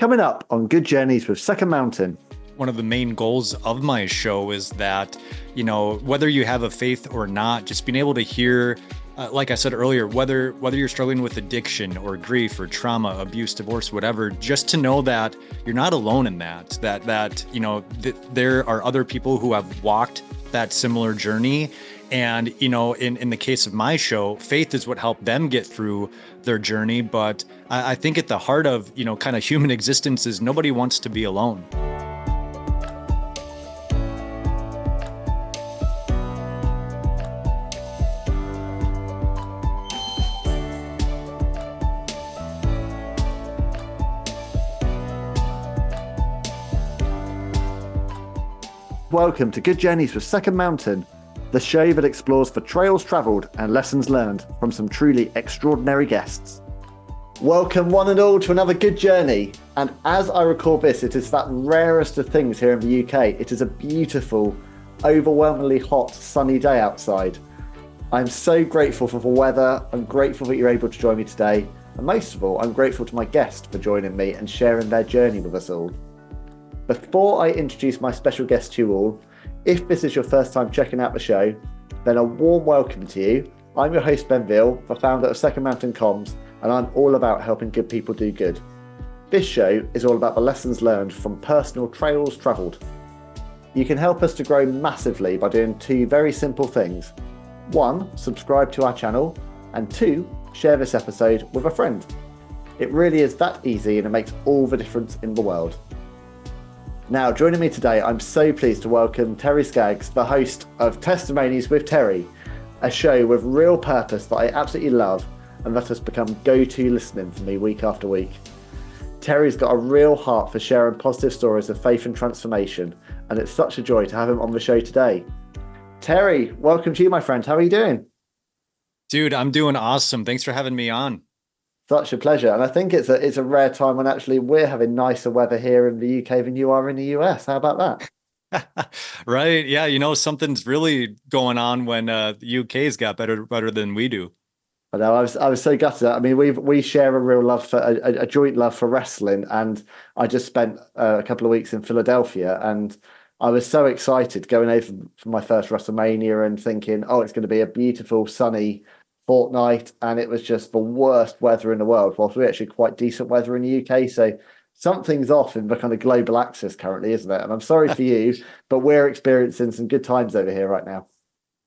Coming up on Good Journeys with Second Mountain. One of the main goals of my show is that, whether you have a faith or not, just being able to hear, like I said earlier, whether you're struggling with addiction or grief or trauma, abuse, divorce, whatever, just to know that you're not alone in that there are other people who have walked that similar journey. And, in the case of my show, faith is what helped them get through their journey. But I think at the heart of, kind of human existence is nobody wants to be alone. Welcome to Good Journeys with Second Mountain, the show that explores the trails travelled and lessons learned from some truly extraordinary guests. Welcome one and all to another good journey. And as I record this, it is that rarest of things here in the UK. It is a beautiful, overwhelmingly hot, sunny day outside. I'm so grateful for the weather. I'm grateful that you're able to join me today. And most of all, I'm grateful to my guest for joining me and sharing their journey with us all. Before I introduce my special guest to you all, if this is your first time checking out the show, then a warm welcome to you. I'm your host, Ben Veal, the founder of Second Mountain Comms, and I'm all about helping good people do good. This show is all about the lessons learned from personal trails travelled. You can help us to grow massively by doing two very simple things. One, subscribe to our channel, and two, share this episode with a friend. It really is that easy and it makes all the difference in the world. Now, joining me today, I'm so pleased to welcome Terry Skaggs, the host of Testimonies with Terry, a show with real purpose that I absolutely love and that has become go-to listening for me week after week. Terry's got a real heart for sharing positive stories of faith and transformation, and it's such a joy to have him on the show today. Terry, welcome to you, my friend. How are you doing? Dude, I'm doing awesome. Thanks for having me on. Such a pleasure. And I think it's a rare time when actually we're having nicer weather here in the UK than you are in the US. How about that? Right. Yeah. Something's really going on when the UK's got better than we do. I know. I was so gutted. I mean, we share a real love for a joint love for wrestling. And I just spent a couple of weeks in Philadelphia and I was so excited going over for my first WrestleMania and thinking, oh, it's going to be a beautiful, sunny fortnight, and it was just the worst weather in the world, whilst we're actually quite decent weather in the UK. So something's off in the kind of global axis currently, isn't it? And I'm sorry for you, but we're experiencing some good times over here right now.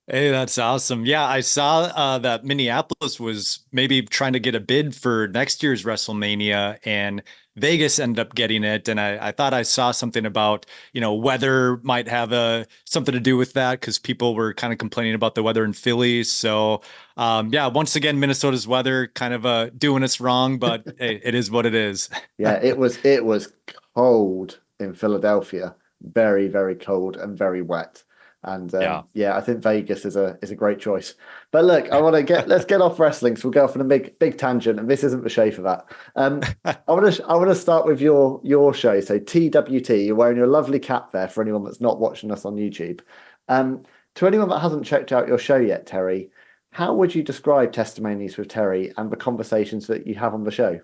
Hey, that's awesome. Yeah, I saw that Minneapolis was maybe trying to get a bid for next year's WrestleMania, and Vegas ended up getting it. And I thought I saw something about, weather might have something to do with that because people were kind of complaining about the weather in Philly. So, once again, Minnesota's weather kind of doing us wrong, but hey, it is what it is. Yeah, it was cold in Philadelphia, very, very cold and very wet. And I think Vegas is a great choice. But look, let's get off wrestling. So we'll go off on a big tangent, and this isn't the show for that. I want to start with your show. So TWT, you're wearing your lovely cap there for anyone that's not watching us on YouTube. To anyone that hasn't checked out your show yet, Terry, how would you describe Testimonies with Terry and the conversations that you have on the show?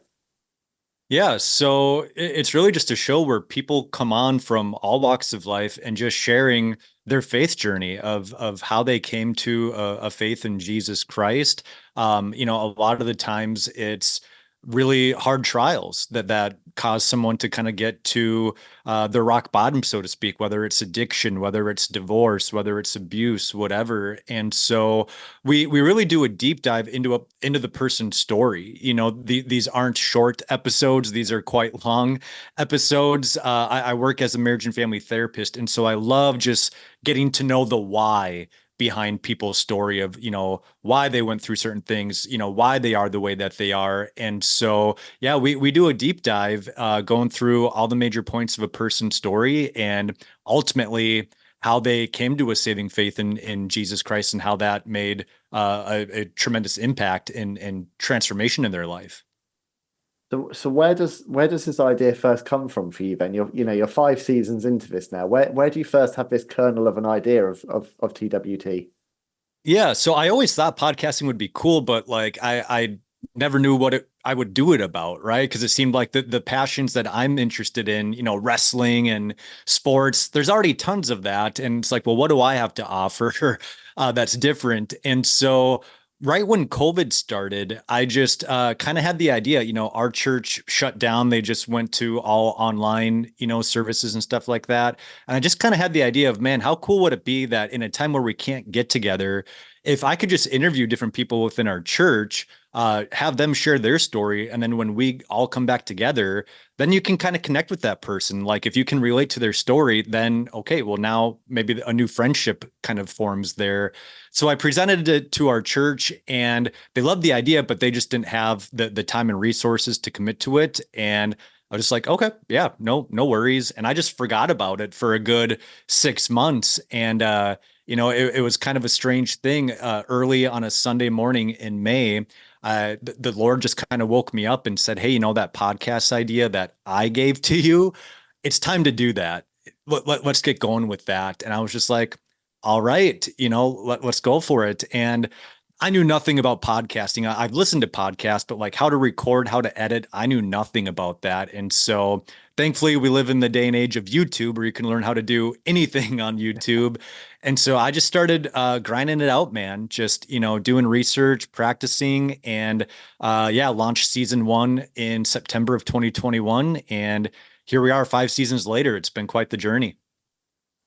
Yeah, so it's really just a show where people come on from all walks of life and just sharing their faith journey of how they came to a faith in Jesus Christ. A lot of the times it's really hard trials that cause someone to kind of get to the rock bottom, so to speak, whether it's addiction, whether it's divorce, whether it's abuse, whatever. And so we really do a deep dive into the person's story. These aren't short episodes. These are quite long episodes. I work as a marriage and family therapist. And so I love just getting to know the why behind people's story of, why they went through certain things, why they are the way that they are. And so, yeah, we do a deep dive going through all the major points of a person's story and ultimately how they came to a saving faith in Jesus Christ and how that made a tremendous impact and transformation in their life. So where does this idea first come from for you then? You're 5 seasons into this now. Where do you first have this kernel of an idea of TWT? Yeah, so I always thought podcasting would be cool, but like I never knew what I would do it about, right? Because it seemed like the passions that I'm interested in, wrestling and sports, there's already tons of that. And it's like, well, what do I have to offer that's different? And so right when COVID started, I just kind of had the idea, our church shut down. They just went to all online, services and stuff like that. And I just kind of had the idea of, man, how cool would it be that in a time where we can't get together, if I could just interview different people within our church, have them share their story. And then when we all come back together, then you can kind of connect with that person. Like if you can relate to their story, then okay, well, now maybe a new friendship kind of forms there. So I presented it to our church and they loved the idea, but they just didn't have the time and resources to commit to it. And I was just like, okay, yeah, no worries. And I just forgot about it for a good 6 months. And it was kind of a strange thing. Early on a Sunday morning in May, the Lord just kind of woke me up and said, hey, that podcast idea that I gave to you, it's time to do that. Let's get going with that. And I was just like, all right, let's go for it. And I knew nothing about podcasting. I've listened to podcasts, but like how to record, how to edit, I knew nothing about that. And so thankfully, we live in the day and age of YouTube where you can learn how to do anything on YouTube. And so I just started grinding it out, man. Just, doing research, practicing, and yeah, launched season 1 in September of 2021. And here we are 5 seasons later. It's been quite the journey.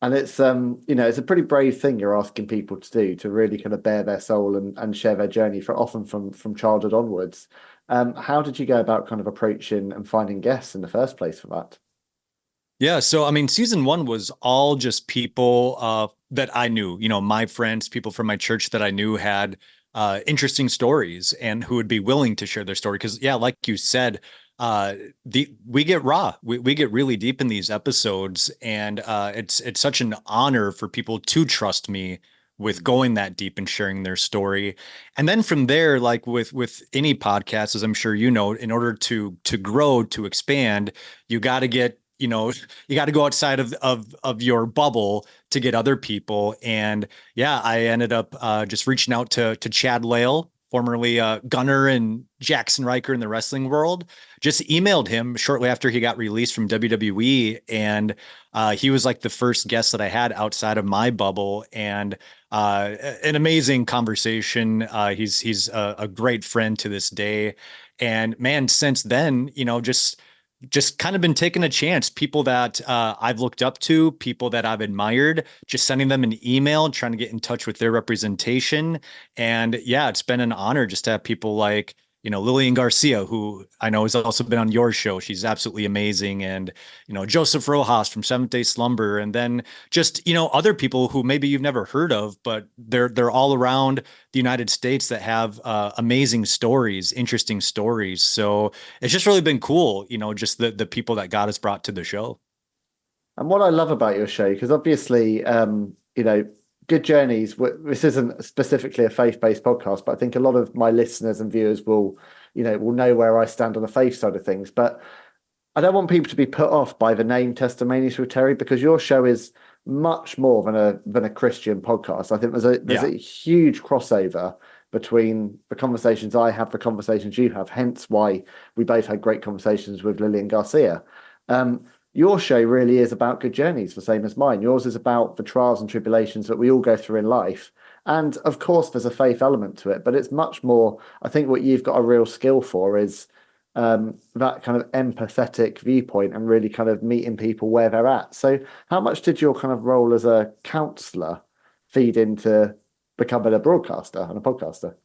And it's a pretty brave thing you're asking people to do, to really kind of bare their soul and share their journey for often from childhood onwards. How did you go about kind of approaching and finding guests in the first place for that? Yeah, so I mean, season 1 was all just people that I knew, my friends, people from my church that I knew had interesting stories and who would be willing to share their story. Because yeah, like you said, we get raw, we get really deep in these episodes, and it's such an honor for people to trust me with going that deep and sharing their story. And then from there, like with any podcast, as I'm sure you know, in order to grow, to expand, you got to get you got to go outside of your bubble to get other people. And yeah, I ended up just reaching out to Chad Lale, formerly Gunner and Jackson Riker in the wrestling world. Just emailed him shortly after he got released from WWE, and he was like the first guest that I had outside of my bubble, and an amazing conversation. He's a great friend to this day, and man, since then, just kind of been taking a chance. People that I've looked up to, people that I've admired, just sending them an email, trying to get in touch with their representation. And yeah, it's been an honor just to have people like, Lillian Garcia, who I know has also been on your show. She's absolutely amazing. And, Joseph Rojas from Seventh Day Slumber. And then just, other people who maybe you've never heard of, but they're all around the United States that have amazing stories, interesting stories. So it's just really been cool, just the people that God has brought to the show. And what I love about your show, because obviously, Good Journeys, this isn't specifically a faith-based podcast, but I think a lot of my listeners and viewers will know where I stand on the faith side of things. But I don't want people to be put off by the name Testimonies with Terry, because your show is much more than a Christian podcast. I think there's a huge crossover between the conversations I have, the conversations you have, hence why we both had great conversations with Lillian Garcia. Your show really is about good journeys, the same as mine. Yours is about the trials and tribulations that we all go through in life. And of course, there's a faith element to it, but it's much more. I think what you've got a real skill for is that kind of empathetic viewpoint and really kind of meeting people where they're at. So, how much did your kind of role as a counselor feed into becoming a broadcaster and a podcaster?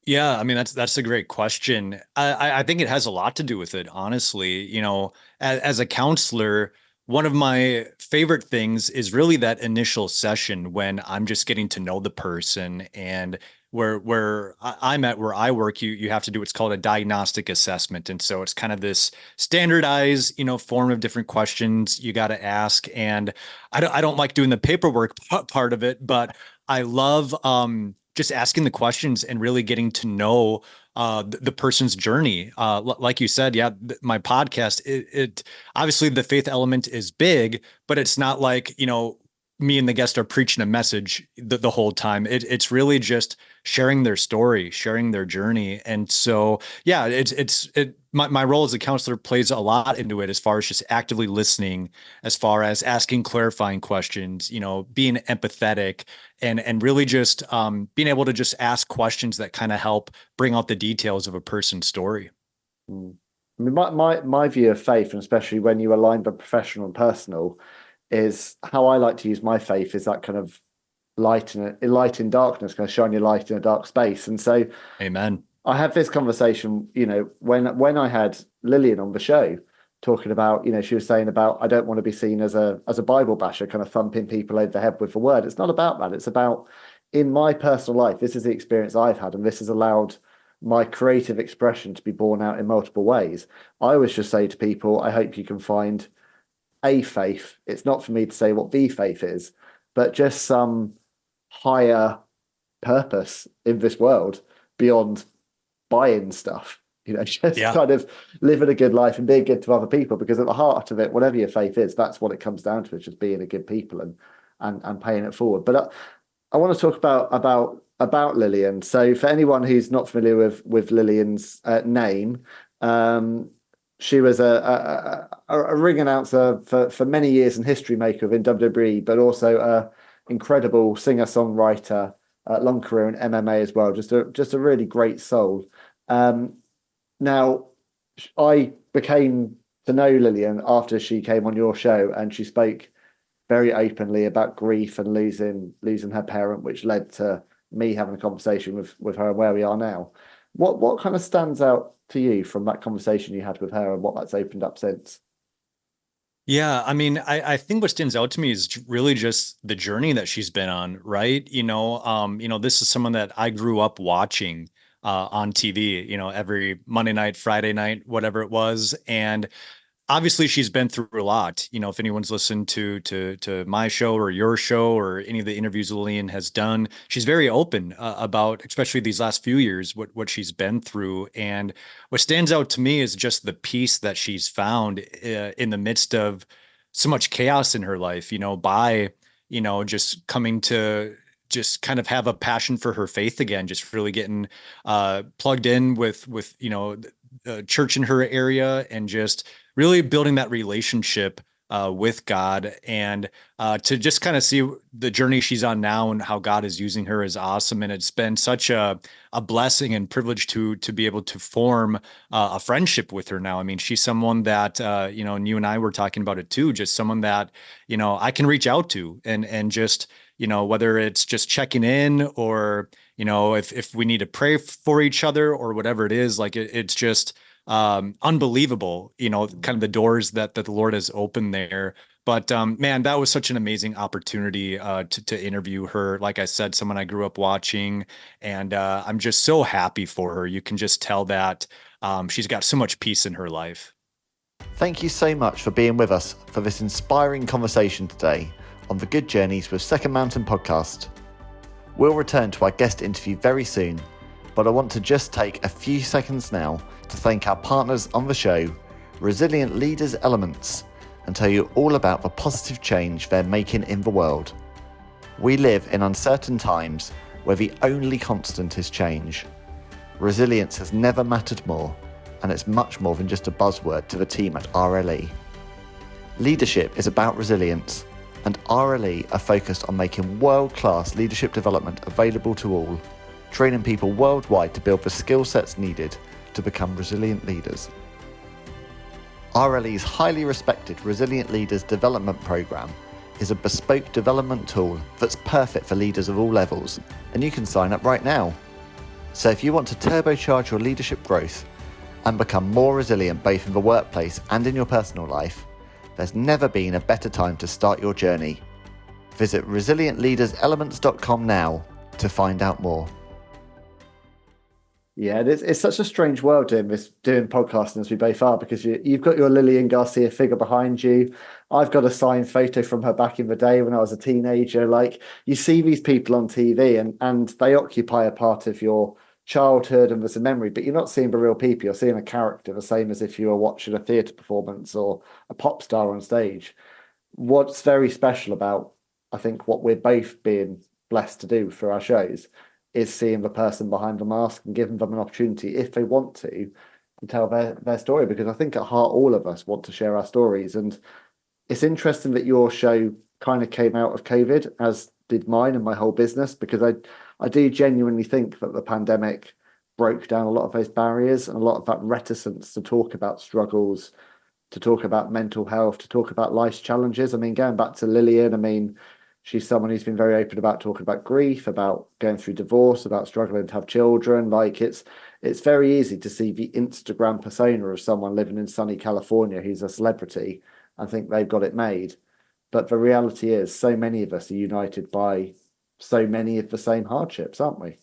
Yeah, I mean that's a great question. I think it has a lot to do with it, honestly. As a counselor, one of my favorite things is really that initial session when I'm just getting to know the person, and I'm at where I work, you have to do what's called a diagnostic assessment. And so it's kind of this standardized, form of different questions you got to ask. And I don't like doing the paperwork part of it, but I love just asking the questions and really getting to know the person's journey. Like you said, yeah, my podcast, it obviously the faith element is big, but it's not like, me and the guest are preaching a message the whole time. It's really just sharing their story, sharing their journey. And so, yeah, my role as a counselor plays a lot into it, as far as just actively listening, as far as asking clarifying questions, being empathetic, and really just being able to just ask questions that kind of help bring out the details of a person's story. Mm. I mean, my view of faith, and especially when you align the professional and personal, is how I like to use my faith is that kind of light in darkness, kind of shine your light in a dark space. And so Amen. I had this conversation, when I had Lillian on the show talking about, she was saying about, I don't want to be seen as a Bible basher, kind of thumping people over the head with the word. It's not about that. It's about, in my personal life, this is the experience I've had, and this has allowed my creative expression to be borne out in multiple ways. I always just say to people, I hope you can find a faith. It's not for me to say what the faith is, but just some higher purpose in this world beyond buying stuff. Just Yeah. kind of living a good life and being good to other people. Because at the heart of it, whatever your faith is, that's what it comes down to. It's just being a good people and paying it forward. But I want to talk about Lillian. So for anyone who's not familiar with Lillian's name, she was a ring announcer for many years and history maker within WWE, but also a incredible singer songwriter, long career in MMA as well. Just a really great soul. Now, I became to know Lillian after she came on your show, and she spoke very openly about grief and losing her parent, which led to me having a conversation with her where we are now. What kind of stands out to you from that conversation you had with her, and what that's opened up since? Yeah, I mean, I think what stands out to me is really just the journey that she's been on, right? This is someone that I grew up watching on TV, every Monday night, Friday night, whatever it was. And obviously she's been through a lot. If anyone's listened to my show or your show or any of the interviews Lillian has done, she's very open about, especially these last few years, what she's been through. And what stands out to me is just the peace that she's found in the midst of so much chaos in her life, by just coming to just kind of have a passion for her faith again, just really getting plugged in with the church in her area, and just really building that relationship with God, and to just kind of see the journey she's on now and how God is using her is awesome. And it's been such a blessing and privilege to be able to form a friendship with her now. I mean, she's someone that and you and I were talking about it too, just someone that I can reach out to, and just whether it's just checking in, or if we need to pray for each other or whatever it is, like it's just unbelievable, kind of the doors that the Lord has opened there. But man, that was such an amazing opportunity to interview her. Like I said, someone I grew up watching, and I'm just so happy for her. You can just tell that she's got so much peace in her life. Thank you so much for being with us for this inspiring conversation today on the Good Journeys with Second Mountain podcast. We'll return to our guest interview very soon, but I want to just take a few seconds now to thank our partners on the show, Resilient Leaders Elements, and tell you all about the positive change they're making in the world. We live in uncertain times where the only constant is change. Resilience has never mattered more, and it's much more than just a buzzword to the team at RLE. Leadership is about resilience, and RLE are focused on making world-class leadership development available to all, training people worldwide to build the skill sets needed to become resilient leaders. RLE's highly respected Resilient Leaders Development Programme is a bespoke development tool that's perfect for leaders of all levels, and you can sign up right now. So if you want to turbocharge your leadership growth and become more resilient both in the workplace and in your personal life, there's never been a better time to start your journey. Visit resilientleaderselements.com now to find out more. Yeah, it's such a strange world doing podcasting as we both are, because you've got your Lillian Garcia figure behind you. I've got a signed photo from her back in the day when I was a teenager. Like, you see these people on TV and they occupy a part of your childhood and there's a memory, but you're not seeing the real people. You're seeing a character, the same as if you were watching a theatre performance or a pop star on stage. What's very special about I think what we're both being blessed to do for our shows is seeing the person behind the mask and giving them an opportunity, if they want to tell their story. Because I think at heart, all of us want to share our stories. And it's interesting that your show kind of came out of COVID, as did mine and my whole business, because I do genuinely think that the pandemic broke down a lot of those barriers and a lot of that reticence to talk about struggles, to talk about mental health, to talk about life's challenges. I mean, going back to Lillian, I mean, she's someone who's been very open about talking about grief, about going through divorce, about struggling to have children. Like it's very easy to see the Instagram persona of someone living in sunny California who's a celebrity and think they've got it made. But the reality is so many of us are united by so many of the same hardships, aren't we?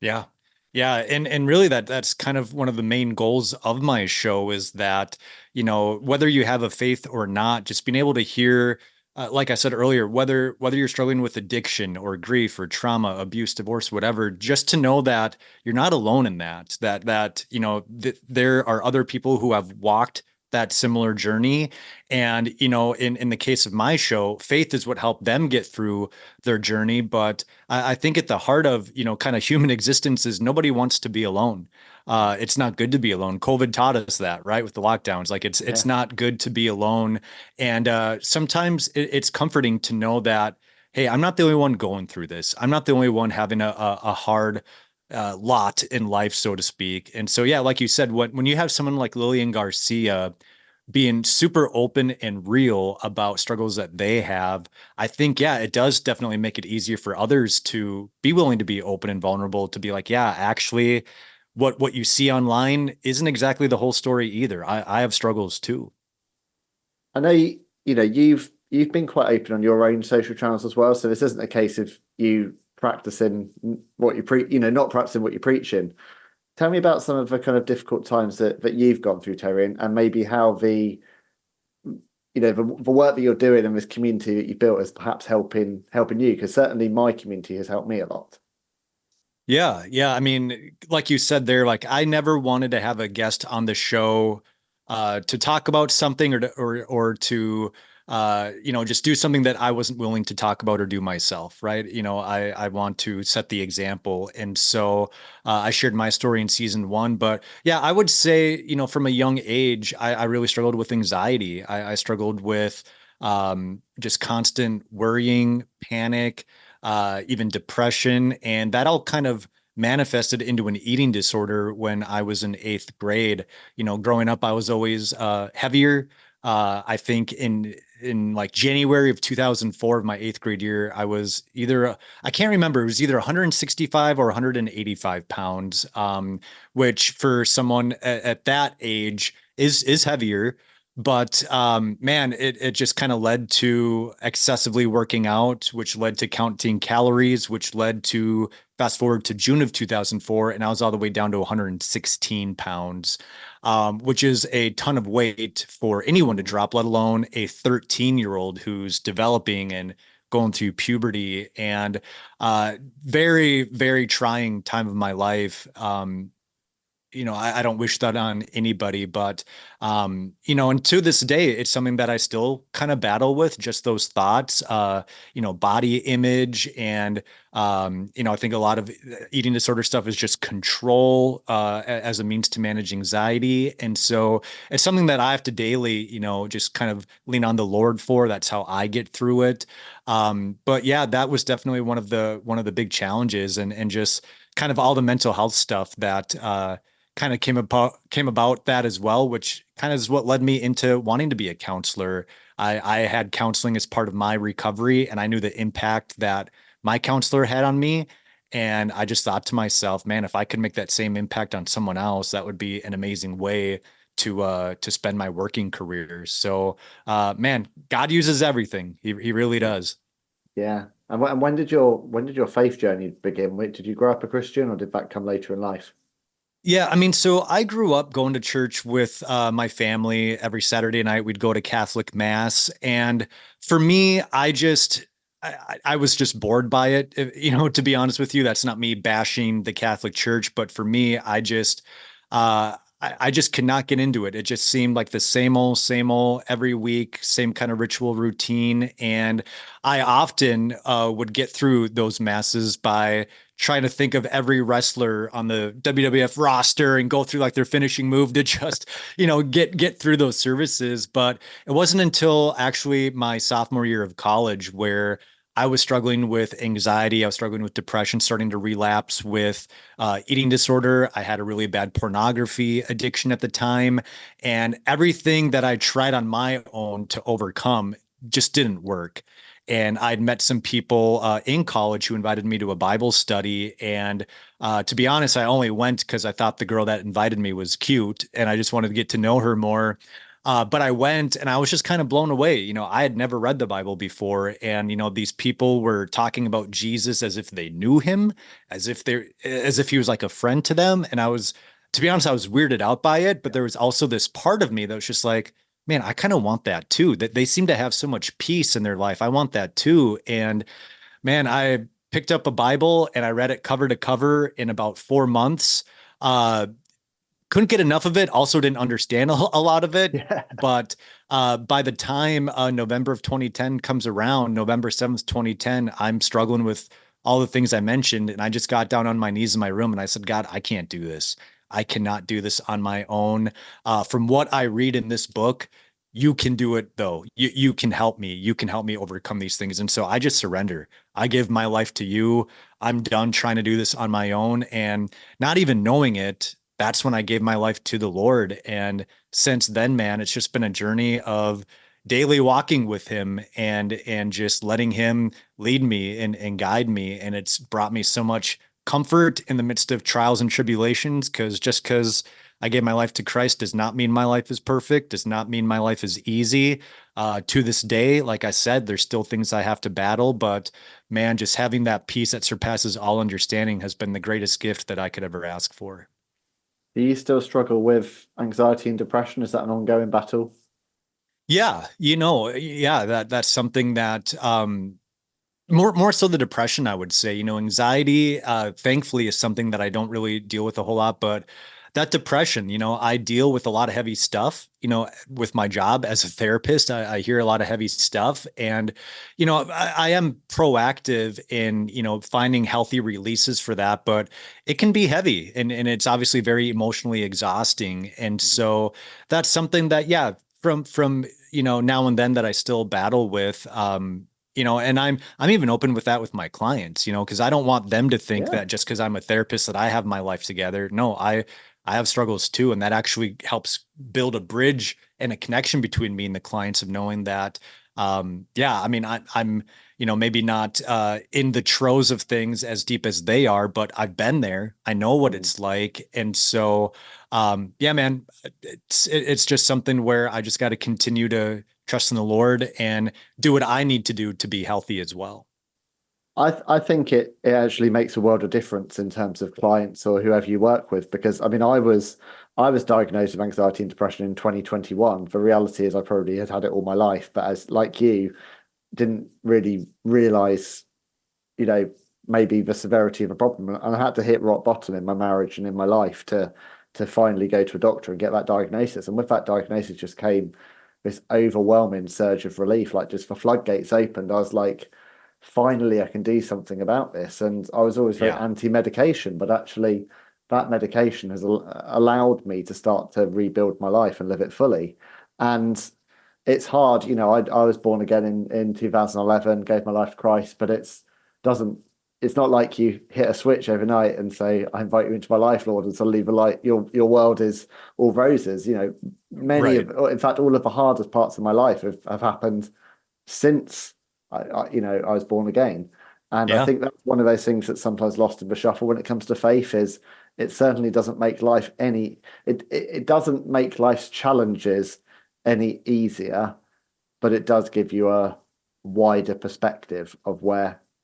Yeah. Yeah, and really that's kind of one of the main goals of my show is that, whether you have a faith or not, just being able to hear, like I said earlier, whether you're struggling with addiction or grief or trauma, abuse, divorce, whatever, just to know that you're not alone in that there are other people who have walked that similar journey. And, in the case of my show, faith is what helped them get through their journey. But I think at the heart of, kind of human existence is nobody wants to be alone. It's not good to be alone. COVID taught us that, right? With the lockdowns, like it's Yeah. not good to be alone. And sometimes it's comforting to know that, hey, I'm not the only one going through this. I'm not the only one having a hard lot in life, so to speak. And so, yeah, like you said, when you have someone like Lillian Garcia being super open and real about struggles that they have, I think, yeah, it does definitely make it easier for others to be willing to be open and vulnerable, to be like, yeah, actually, what you see online isn't exactly the whole story either. I have struggles too. I know you've been quite open on your own social channels as well. So this isn't a case of you practicing what you preach, not practicing what you're preaching. Tell me about some of the kind of difficult times that you've gone through, Terry, and maybe how the work that you're doing and this community that you built is perhaps helping you, because certainly my community has helped me a lot. Yeah, yeah. I mean, like you said there, like I never wanted to have a guest on the show to talk about something or to just do something that I wasn't willing to talk about or do myself, right? I want to set the example. And so I shared my story in season one. But yeah, I would say, from a young age, I really struggled with anxiety. I struggled with just constant worrying, panic, even depression. And that all kind of manifested into an eating disorder when I was in eighth grade. Growing up, I was always heavier. I think in like January of 2004 of my eighth grade year, I was I can't remember, it was either 165 or 185 pounds, which for someone at that age is heavier. But man, it just kind of led to excessively working out, which led to counting calories, which led to fast forward to June of 2004, and I was all the way down to 116 pounds, which is a ton of weight for anyone to drop, let alone a 13-year-old who's developing and going through puberty. And very, very trying time of my life. I don't wish that on anybody, but, and to this day, it's something that I still kind of battle with, just those thoughts, body image. And, I think a lot of eating disorder stuff is just control, as a means to manage anxiety. And so it's something that I have to daily, just kind of lean on the Lord for. That's how I get through it. But yeah, that was definitely one of the big challenges, and just kind of all the mental health stuff that, kind of came about that as well, which kind of is what led me into wanting to be a counselor. I had counseling as part of my recovery, and I knew the impact that my counselor had on me. And I just thought to myself, man, if I could make that same impact on someone else, that would be an amazing way to spend my working career. So man, God uses everything. He really does. Yeah. And when did your faith journey begin? Did you grow up a Christian, or did that come later in life? Yeah, I mean, so I grew up going to church with my family every Saturday night. We'd go to Catholic Mass, and for me, I was just bored by it. To be honest with you, that's not me bashing the Catholic Church, but for me, I I just could not get into it. It just seemed like the same old every week, same kind of ritual routine. And I often would get through those masses by trying to think of every wrestler on the WWF roster and go through like their finishing move to just, get through those services. But it wasn't until actually my sophomore year of college where I was struggling with anxiety. I was struggling with depression, starting to relapse with eating disorder. I had a really bad pornography addiction at the time. And everything that I tried on my own to overcome just didn't work. And I'd met some people in college who invited me to a Bible study. And to be honest, I only went because I thought the girl that invited me was cute and I just wanted to get to know her more. But I went and I was just kind of blown away. I had never read the Bible before. And, these people were talking about Jesus as if they knew him, as if he was like a friend to them. And to be honest, I was weirded out by it. But there was also this part of me that was just like, man, I kind of want that too. That they seem to have so much peace in their life. I want that too. And man, I picked up a Bible and I read it cover to cover in about 4 months. Uh, couldn't get enough of it. Also didn't understand a lot of it. Yeah. But by the time November of 2010 comes around, November 7th, 2010, I'm struggling with all the things I mentioned. And I just got down on my knees in my room and I said, God, I can't do this. I cannot do this on my own. From what I read in this book, you can do it though. You can help me. You can help me overcome these things. And so I just surrender. I give my life to you. I'm done trying to do this on my own. And not even knowing it, that's when I gave my life to the Lord. And since then, man, it's just been a journey of daily walking with him and just letting him lead me and guide me. And it's brought me so much comfort in the midst of trials and tribulations, because I gave my life to Christ does not mean my life is perfect, does not mean my life is easy. To this day, like I said, there's still things I have to battle, but man, just having that peace that surpasses all understanding has been the greatest gift that I could ever ask for. Do you still struggle with anxiety and depression? Is that an ongoing battle? Yeah, yeah, that's something that more so the depression, I would say. Anxiety, thankfully, is something that I don't really deal with a whole lot, but that depression, I deal with a lot of heavy stuff, with my job as a therapist. I hear a lot of heavy stuff. And, I am proactive in, finding healthy releases for that, but it can be heavy and it's obviously very emotionally exhausting. And so that's something that, yeah, from, now and then that I still battle with. And I'm even open with that with my clients, because I don't want them to think Yeah. that just because I'm a therapist that I have my life together. No, I have struggles too, and that actually helps build a bridge and a connection between me and the clients of knowing that, yeah, I mean, I'm, maybe not in the throes of things as deep as they are, but I've been there. I know what Mm. it's like, and so, yeah, man, it's just something where I just got to continue to trust in the Lord and do what I need to do to be healthy as well. I think it actually makes a world of difference in terms of clients or whoever you work with, because I mean I was diagnosed with anxiety and depression in 2021. The reality is I probably had it all my life, but as like you, didn't really realize, you know, maybe the severity of the problem. And I had to hit rock bottom in my marriage and in my life to finally go to a doctor and get that diagnosis. And with that diagnosis just came this overwhelming surge of relief, like just the floodgates opened. I was like, finally, I can do something about this. And I was always very Yeah. anti-medication, but actually, that medication has allowed me to start to rebuild my life and live it fully. And it's hard, you know. I was born again in 2011, gave my life to Christ, but doesn't it's not like you hit a switch overnight and say, I invite you into my life, Lord, and suddenly the light, your world is all roses. You know, many Right. of, in fact, all of the hardest parts of my life have happened since I was born again. And I Yeah. think that's one of those things that's sometimes lost in the shuffle when it comes to faith is it certainly doesn't make life any it doesn't make life's challenges any easier, but it does give you a wider perspective of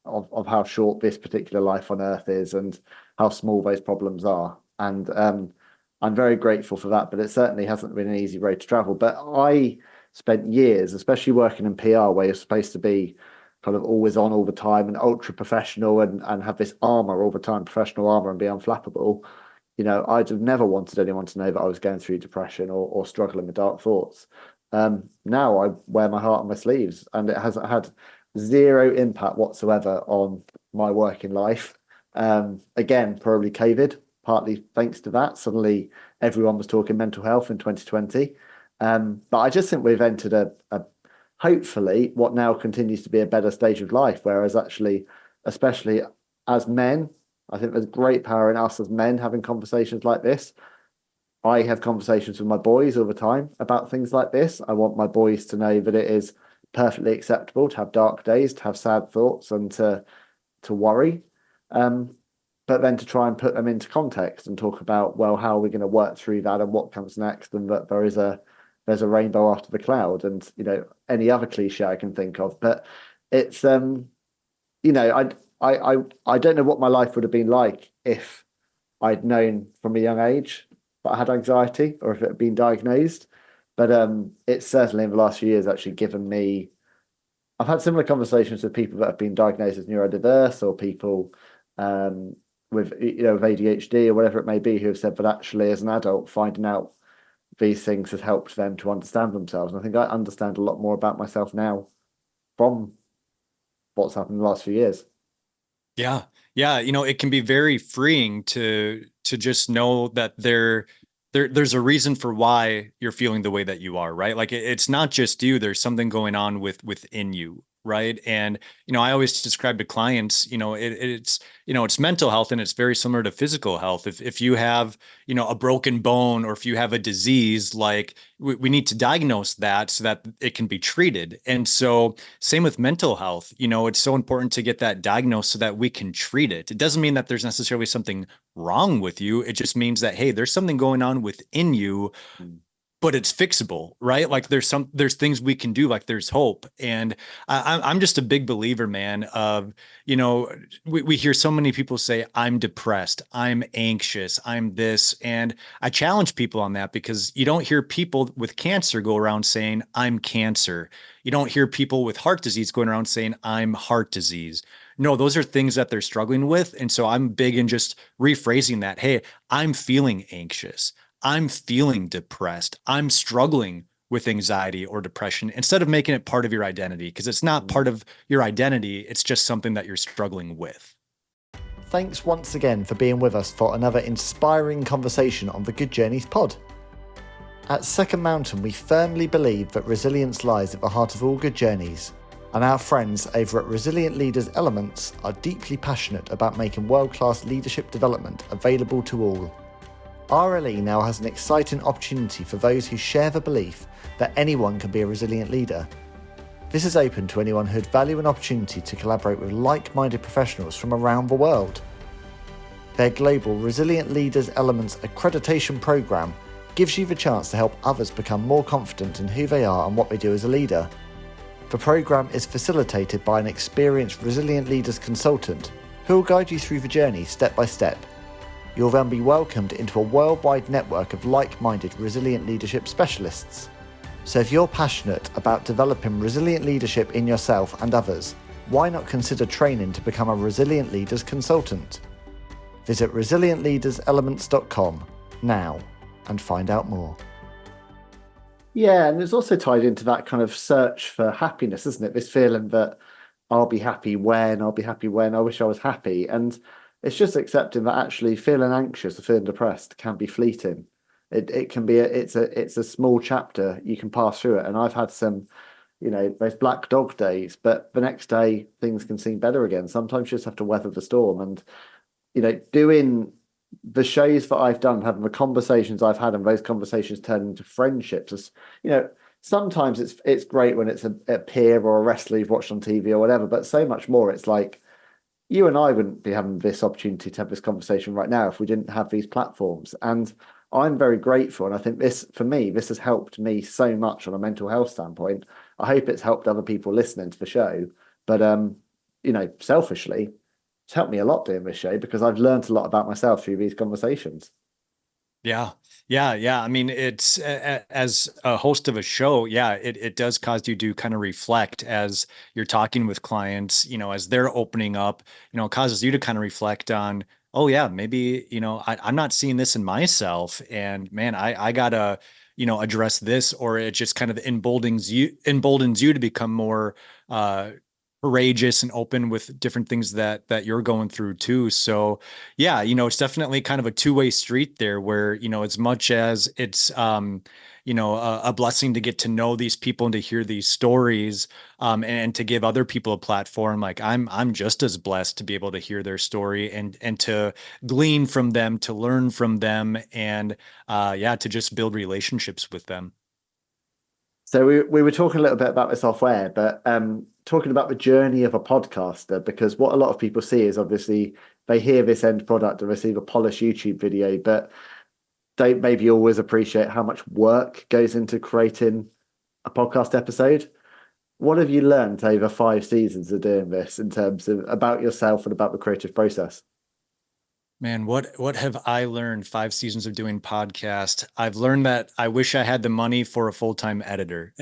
of how short this particular life on earth is and how small those problems are. And I'm very grateful for that, but it certainly hasn't been an easy road to travel. But I spent years, especially working in PR, where you're supposed to be kind of always on all the time and ultra professional and have this armor all the time, professional armor, and be unflappable. I'd have never wanted anyone to know that I was going through depression or struggling with dark thoughts. Now I wear my heart on my sleeves, and it has had zero impact whatsoever on my working life. Again, probably COVID, partly thanks to that. Suddenly, everyone was talking mental health in 2020. But I just think we've entered a hopefully what now continues to be a better stage of life. Whereas actually, especially as men, I think there's great power in us as men having conversations like this. I have conversations with my boys all the time about things like this. I want my boys to know that it is perfectly acceptable to have dark days, to have sad thoughts, and to worry. Um, but then to try and put them into context and talk about, well, how are we going to work through that and what comes next, and that there's a rainbow after the cloud, and any other cliche I can think of. But it's you know, I don't know what my life would have been like if I'd known from a young age that I had anxiety or if it had been diagnosed. But it's certainly in the last few years actually given me. I've had similar conversations with people that have been diagnosed as neurodiverse or people with with ADHD or whatever it may be who have said that actually as an adult finding out these things has helped them to understand themselves. And I think I understand a lot more about myself now from what's happened in the last few years. Yeah. Yeah. It can be very freeing to just know that there's a reason for why you're feeling the way that you are, right? Like it's not just you, there's something going on within you, right? And I always describe to clients, it's mental health and it's very similar to physical health. If you have, a broken bone or if you have a disease, like we need to diagnose that so that it can be treated. And so same with mental health, it's so important to get that diagnosed so that we can treat it. It doesn't mean that there's necessarily something wrong with you. It just means that, hey, there's something going on within you, Mm. but it's fixable, right? Like there's things we can do, like there's hope. And I'm just a big believer, man, of, we hear so many people say, I'm depressed, I'm anxious, I'm this. And I challenge people on that because you don't hear people with cancer go around saying, I'm cancer. You don't hear people with heart disease going around saying, I'm heart disease. No, those are things that they're struggling with. And so I'm big in just rephrasing that. Hey, I'm feeling anxious. I'm feeling depressed. I'm struggling with anxiety or depression instead of making it part of your identity because it's not Mm. part of your identity. It's just something that you're struggling with. Thanks once again for being with us for another inspiring conversation on the Good Journeys pod. At Second Mountain, we firmly believe that resilience lies at the heart of all good journeys, and our friends over at Resilient Leaders Elements are deeply passionate about making world-class leadership development available to all. RLE now has an exciting opportunity for those who share the belief that anyone can be a resilient leader. This is open to anyone who'd value an opportunity to collaborate with like-minded professionals from around the world. Their global Resilient Leaders Elements accreditation program gives you the chance to help others become more confident in who they are and what they do as a leader. The program is facilitated by an experienced Resilient Leaders consultant who will guide you through the journey step by step. You'll then be welcomed into a worldwide network of like-minded resilient leadership specialists. So if you're passionate about developing resilient leadership in yourself and others, why not consider training to become a Resilient Leaders consultant? Visit resilientleaderselements.com now and find out more. Yeah, and it's also tied into that kind of search for happiness, isn't it? This feeling that I'll be happy when, I wish I was happy. And it's just accepting that actually feeling anxious or feeling depressed can be fleeting. It can be it's a small chapter. You can pass through it. And I've had some, those black dog days, but the next day things can seem better again. Sometimes you just have to weather the storm. And, doing the shows that I've done, having the conversations I've had, and those conversations turn into friendships. You know, sometimes it's great when it's a peer or a wrestler you've watched on TV or whatever, but so much more. It's like you and I wouldn't be having this opportunity to have this conversation right now if we didn't have these platforms. And I'm very grateful. And I think this, for me, this has helped me so much on a mental health standpoint. I hope it's helped other people listening to the show. But selfishly, it's helped me a lot doing this show because I've learned a lot about myself through these conversations. Yeah. Yeah. Yeah. I mean, it's as a host of a show. Yeah. It does cause you to kind of reflect as you're talking with clients, as they're opening up, it causes you to kind of reflect on oh yeah, maybe, I'm not seeing this in myself, and man, I gotta, address this, or it just kind of emboldens you to become more uh courageous and open with different things that you're going through too. So yeah, it's definitely kind of a two-way street there, where, as much as it's a blessing to get to know these people and to hear these stories, and to give other people a platform. Like I'm just as blessed to be able to hear their story, and to glean from them, to learn from them, and yeah, to just build relationships with them. So we were talking a little bit about this off air, but talking about the journey of a podcaster, because what a lot of people see is obviously they hear this end product and receive a polished YouTube video, but don't maybe always appreciate how much work goes into creating a podcast episode. What have you learned over 5 seasons of doing this in terms of about yourself and about the creative process? Man, what have I learned 5 seasons of doing podcast? I've learned that I wish I had the money for a full-time editor.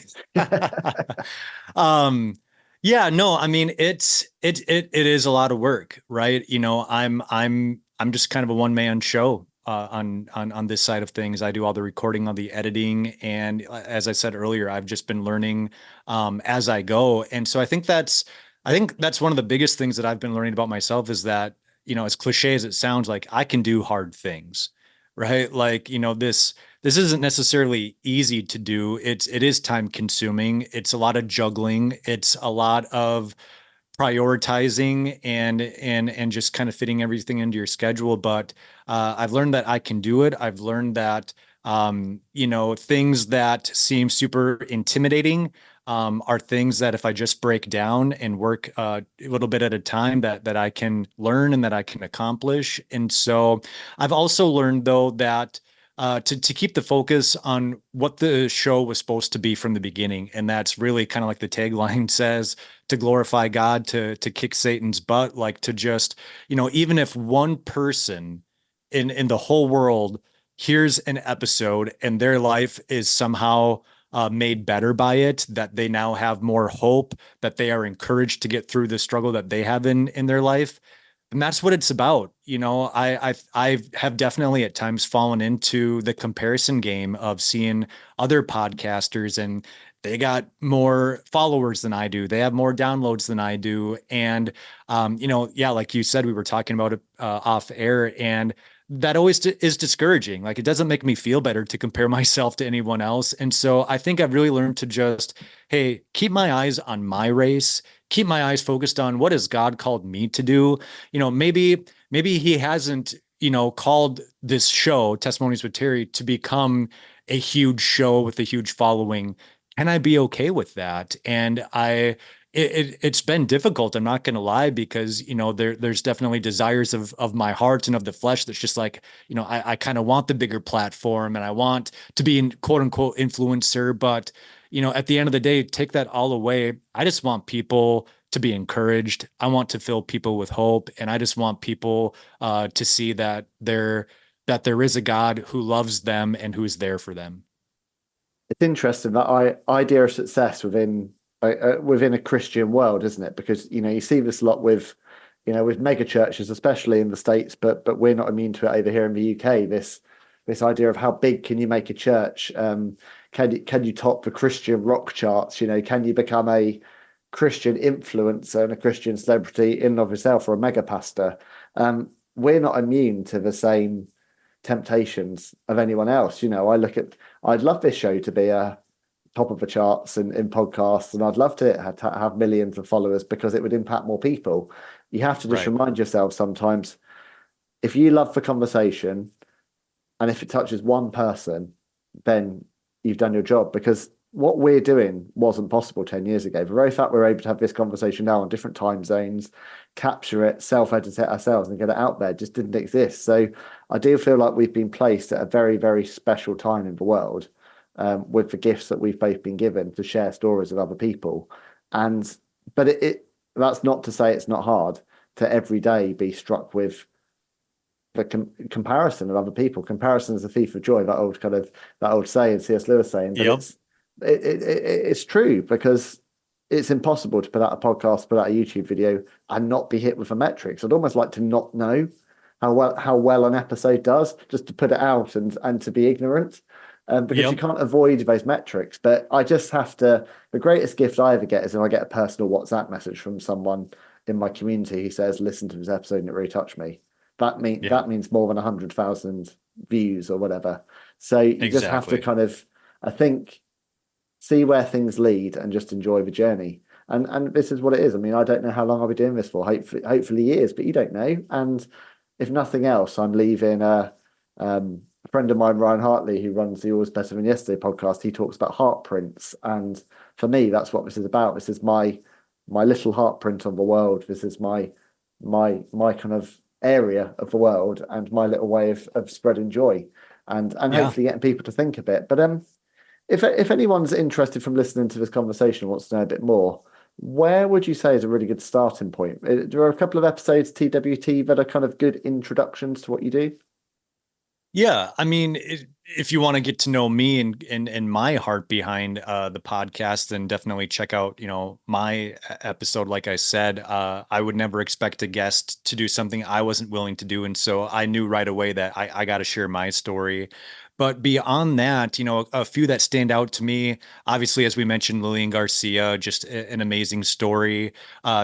Um, yeah, no, I mean it is a lot of work, right? I'm just kind of a one-man show on this side of things. I do all the recording, all the editing, and as I said earlier, I've just been learning as I go. And so I think that's one of the biggest things that I've been learning about myself, is that, as cliche as it sounds, like I can do hard things, right? Like, this isn't necessarily easy to do. It is time consuming. It's a lot of juggling. It's a lot of prioritizing, and just kind of fitting everything into your schedule. But I've learned that I can do it. I've learned that things that seem super intimidating are things that, if I just break down and work a little bit at a time, that I can learn and that I can accomplish. And so I've also learned, though, that to keep the focus on what the show was supposed to be from the beginning, and that's really kind of like the tagline says, to glorify God, to kick Satan's butt, like to just, even if one person in the whole world hears an episode and their life is somehow made better by it, that they now have more hope, that they are encouraged to get through the struggle that they have in their life. And that's what it's about. I have definitely at times fallen into the comparison game of seeing other podcasters, and they got more followers than I do. They have more downloads than I do. And, yeah, like you said, we were talking about it off air, and that always is discouraging. Like, it doesn't make me feel better to compare myself to anyone else. And so I think I've really learned to just, hey, keep my eyes on my race, keep my eyes focused on what has God called me to do. Maybe he hasn't, called this show, Testimonies with Terry, to become a huge show with a huge following. Can I be okay with that? And it's been difficult. I'm not going to lie, because, there's definitely desires of my heart and of the flesh that's just like, I kind of want the bigger platform, and I want to be in quote unquote influencer. But, at the end of the day, take that all away. I just want people to be encouraged. I want to fill people with hope. And I just want people to see that there is a God who loves them and who is there for them. It's interesting that idea of success within a Christian world, isn't it? Because you see this a lot with with mega churches, especially in the States, but we're not immune to it over here in the UK. This idea of how big can you make a church? Can you top the Christian rock charts? Can you become a Christian influencer and a Christian celebrity in and of yourself, or a mega pastor? We're not immune to the same temptations of anyone else. I'd love this show to be a top of the charts in podcasts, and I'd love to have millions of followers because it would impact more people. You have to just Right. remind yourself sometimes, if you love the conversation and if it touches one person, then you've done your job, because what we're doing wasn't possible 10 years ago. The very fact we're able to have this conversation now on different time zones, capture it, self-edit it ourselves and get it out there just didn't exist. So I do feel like we've been placed at a very, very special time in the world, with the gifts that we've both been given to share stories with other people. And but that's not to say it's not hard to every day be struck with the comparison of other people. Comparison is a thief of joy. That old saying, C.S. Lewis saying, but Yep. it's true, because it's impossible to put out a podcast, put out a YouTube video, and not be hit with the metrics. I'd almost like to not know how well an episode does, just to put it out and to be ignorant, because you Yep. can't avoid those metrics. But I just have to. The greatest gift I ever get is when I get a personal WhatsApp message from someone in my community who says, "Listen to this episode and it really touched me." Yeah, That means more than 100,000 views or whatever. So you just have to exactly. kind of, I think, see where things lead and just enjoy the journey. And this is what it is. I mean, I don't know how long I'll be doing this for. Hopefully years, but you don't know. And if nothing else, I'm leaving a friend of mine, Ryan Hartley, who runs the Always Better Than Yesterday podcast. He talks about heart prints, and for me, that's what this is about. This is my little heart print on the world. This is my kind of area of the world and my little way of spreading joy and Yeah. hopefully getting people to think a bit. But if anyone's interested from listening to this conversation and wants to know a bit more, where would you say is a really good starting point? There are a couple of episodes TWT that are kind of good introductions to what you do. Yeah, I mean, if you want to get to know me and my heart behind the podcast, then definitely check out, my episode. Like I said, I would never expect a guest to do something I wasn't willing to do, and so I knew right away that I got to share my story. But beyond that, a few that stand out to me, obviously, as we mentioned, Lillian Garcia, just an amazing story.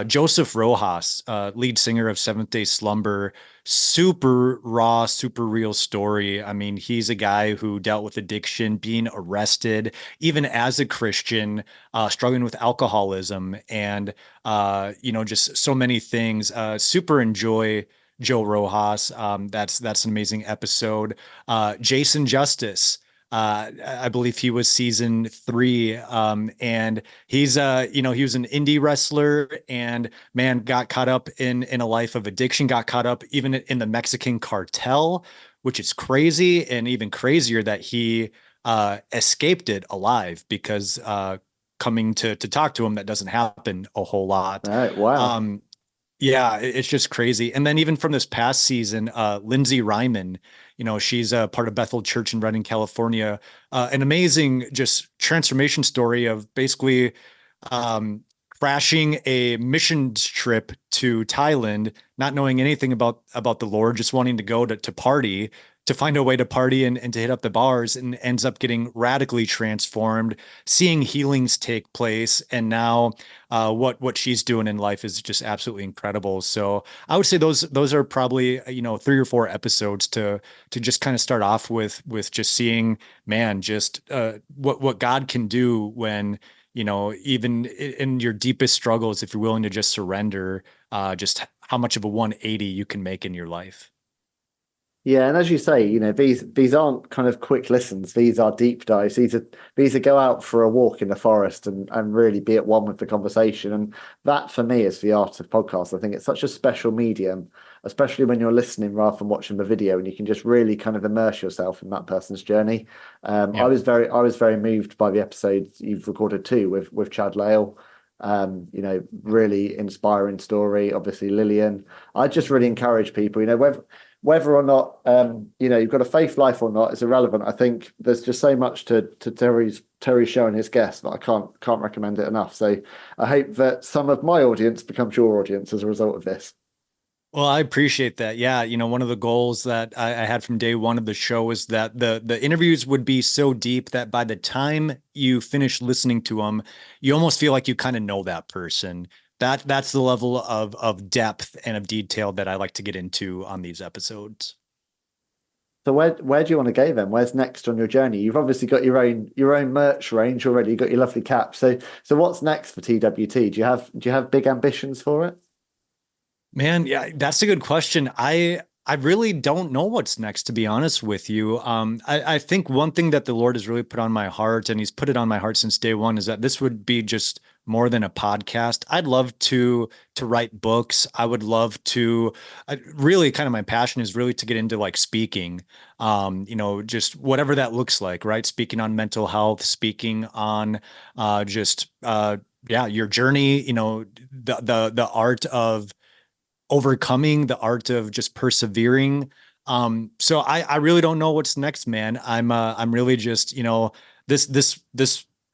Joseph Rojas, lead singer of Seventh Day Slumber, super raw, super real story. I mean, he's a guy who dealt with addiction, being arrested, even as a Christian, struggling with alcoholism, and just so many things. Super enjoy Joe Rojas. That's an amazing episode. Jason Justice. I believe he was season 3, and he was an indie wrestler, and man, got caught up in a life of addiction, got caught up even in the Mexican cartel, which is crazy, and even crazier that he escaped it alive, because coming to talk to him, that doesn't happen a whole lot. Oh, wow. Um, yeah, it's just crazy. And then even from this past season, Lindsay Ryman, she's a part of Bethel Church in Redding, California. An amazing just transformation story of basically um, crashing a missions trip to Thailand, not knowing anything about the Lord, just wanting to go to party, to find a way to party and to hit up the bars, and ends up getting radically transformed, seeing healings take place, and now what she's doing in life is just absolutely incredible. So I would say those are probably 3 or 4 episodes to just kind of start off with just seeing, man, just what God can do when even in your deepest struggles, if you're willing to just surrender, just how much of a 180 you can make in your life. Yeah, and as you say, these aren't kind of quick listens. These are deep dives. These are go out for a walk in the forest and really be at one with the conversation. And that for me is the art of podcast. I think it's such a special medium, especially when you're listening rather than watching the video, and you can just really kind of immerse yourself in that person's journey. Yep. I was very moved by the episode you've recorded too with Chad Lale. Really inspiring story. Obviously, Lillian. I just really encourage people, whether or not you've got a faith life or not is irrelevant. I think there's just so much to Terry's show and his guests that I can't recommend it enough. So I hope that some of my audience becomes your audience as a result of this. Well, I appreciate that. Yeah, one of the goals that I had from day one of the show was that the interviews would be so deep that by the time you finish listening to them, you almost feel like you kind of know that person. That's the level of depth and of detail that I like to get into on these episodes. So where do you want to go then? Where's next on your journey? You've obviously got your own merch range already. You've got your lovely cap. So what's next for TWT? Do you have big ambitions for it? Man, yeah, that's a good question. I really don't know what's next, to be honest with you. I think one thing that the Lord has really put on my heart, and He's put it on my heart since day one, is that this would be just more than a podcast. I'd love to write books. I would love to. Really, kind of my passion is really to get into like speaking. Just whatever that looks like, right? Speaking on mental health, speaking on just yeah, your journey. The art of overcoming, the art of just persevering. So I really don't know what's next, man. I'm really just,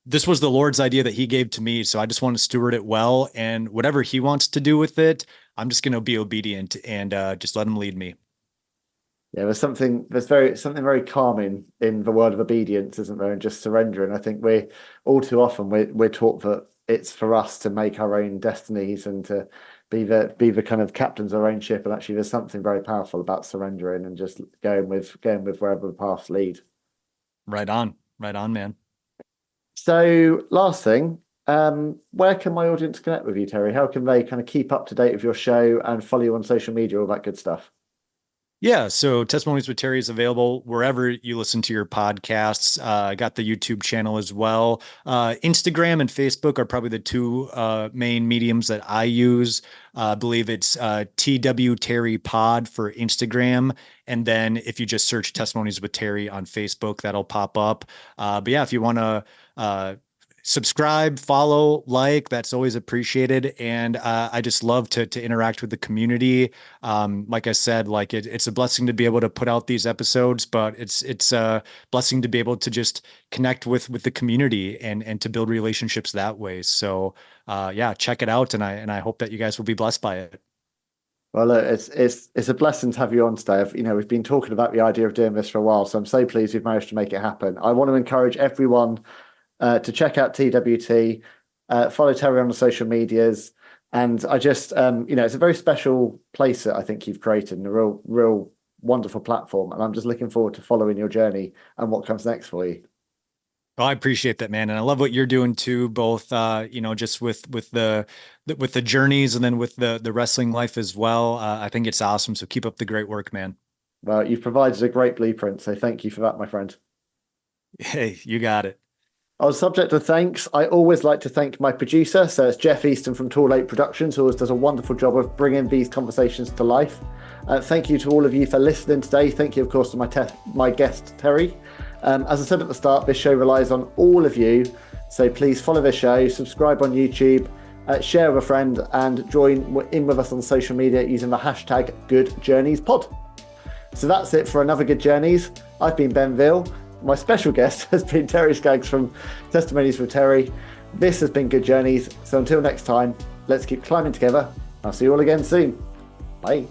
this was the Lord's idea that He gave to me. So I just want to steward it well, and whatever He wants to do with it, I'm just going to be obedient and just let Him lead me. Yeah, something very calming in the world of obedience, isn't there? And just surrendering. I think we all too often we're taught that it's for us to make our own destinies and to be the kind of captains of our own ship. And actually, there's something very powerful about surrendering and just going with wherever the paths lead. Right on, man. So, last thing, where can my audience connect with you, Terry? How can they kind of keep up to date with your show and follow you on social media, all that good stuff? Yeah, so Testimonies with Terry is available wherever you listen to your podcasts. I got the YouTube channel as well. Instagram and Facebook are probably the two main mediums that I use. I believe it's TW Terry Pod for Instagram. And then if you just search Testimonies with Terry on Facebook, that'll pop up. But yeah, if you want to subscribe, follow, like, that's always appreciated. And I just love to interact with the community. Like I said, like it's a blessing to be able to put out these episodes, but it's a blessing to be able to just connect with the community and to build relationships that way. So yeah, check it out, and I hope that you guys will be blessed by it. Well, look, it's a blessing to have you on today. We've been talking about the idea of doing this for a while, so I'm so pleased we've managed to make it happen. I want to encourage everyone to check out TWT, follow Terry on the social medias. And I just, it's a very special place that I think you've created and a real wonderful platform. And I'm just looking forward to following your journey and what comes next for you. Well, I appreciate that, man. And I love what you're doing too, both, just with the journeys and then with the wrestling life as well. I think it's awesome. So keep up the great work, man. Well, you've provided a great blueprint. So thank you for that, my friend. Hey, you got it. On the subject of thanks, I always like to thank my producer. So it's Jeff Easton from Tall Lake Productions, who always does a wonderful job of bringing these conversations to life. Thank you to all of you for listening today. Thank you, of course, to my guest, Terry. As I said at the start, this show relies on all of you. So please follow the show, subscribe on YouTube, share with a friend, and join in with us on social media using the hashtag GoodJourneysPod. So that's it for another Good Journeys. I've been Ben Veal. My special guest has been Terry Skaggs from Testimonies with Terry. This has been Good Journeys. So until next time, let's keep climbing together. I'll see you all again soon. Bye.